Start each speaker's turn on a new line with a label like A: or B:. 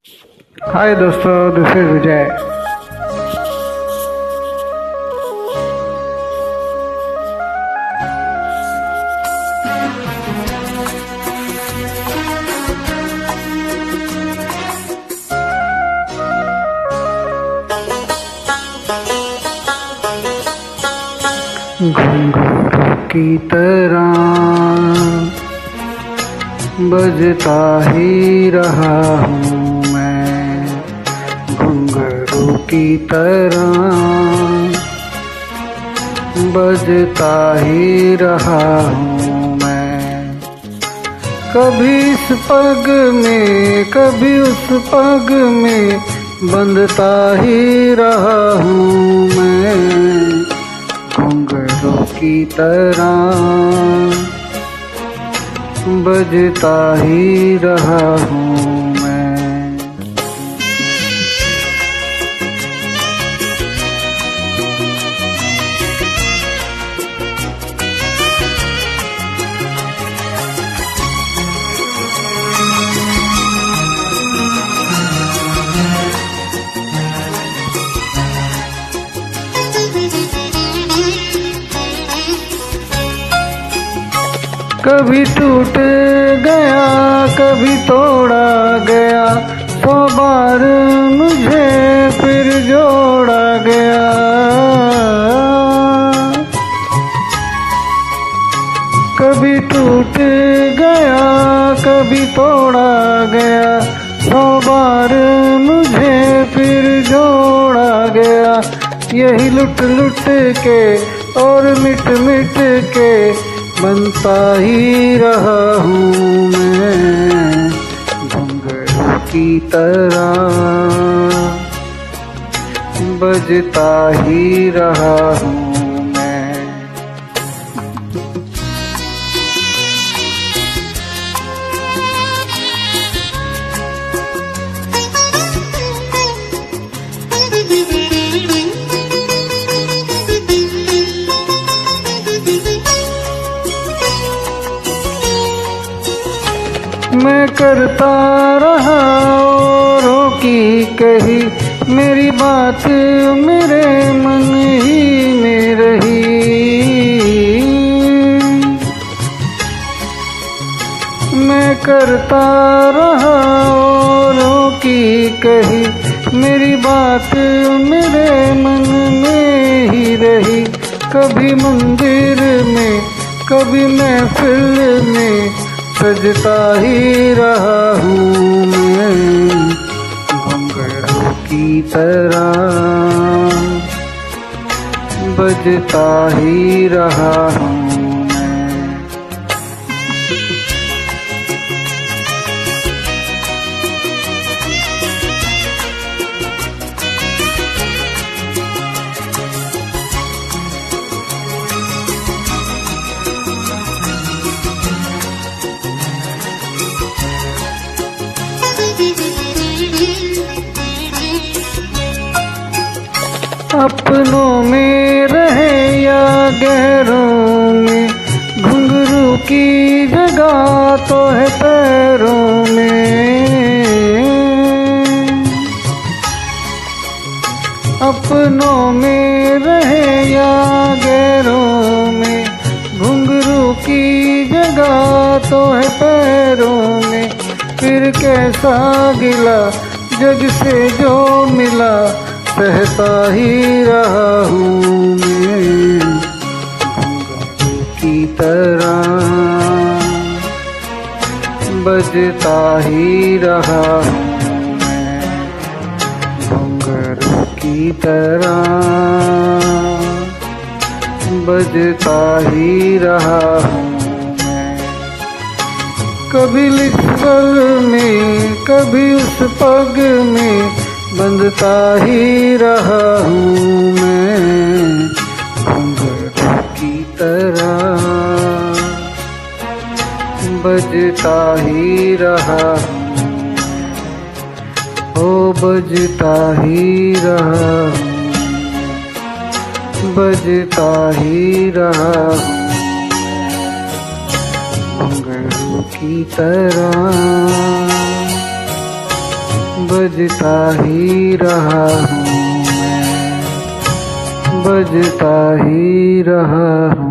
A: हाय दोस्तों, this is विजय। घुंघरू की तरह बजता ही रहा हूँ मैं, घुंघरू की तरह बजता ही रहा हूँ मैं। कभी इस पग में कभी उस पग में बंधता ही रहा हूँ मैं, घुंघरू की तरह बजता ही रहा हूँ मैं। कभी टूट गया कभी तोड़ा गया, 100 बार मुझे फिर जोड़ा गया। कभी टूट गया कभी तोड़ा गया, 100 बार मुझे फिर जोड़ा गया। यही लुट लुट के और मिट मिट के बनता ही रहा हूँ मैं, घुंघरू की तरह बजता ही रहा हूँ मैं। मैं करता रहा औरों की कही, मेरी बात मेरे मन ही में रही। मैं करता रहा औरों की कही, मेरी बात मेरे मन में ही रही। कभी मंदिर में कभी महफिल में सजता ही रहा हूँ मैं, घुंघरू की तरह बजता ही रहा हूँ मैं। अपनों में रहे या गैरों में, घुंघरू की जगह तो है पैरों में। अपनों में रहे या गैरों में, घुंघरू की जगह तो है पैरों में। फिर कैसा गिला जग से जो मिला, सहता ही रहा हूँ मैं, घुंघरू की तरह बजता ही रहा हूँ मैं, घुंघरू की तरह बजता ही रहा हूँ मैं। कभी लिखल में कभी उस पग में बंधता ही रहा हूँ मैं, घुंघरू की तरह बजता ही रहा हूँ, ओ बजता ही रहा हूँ, बजता ही रहा हूँ, घुंघरू की तरह बजता ही रहा हूँ मैं, बजता ही रहा हूँ।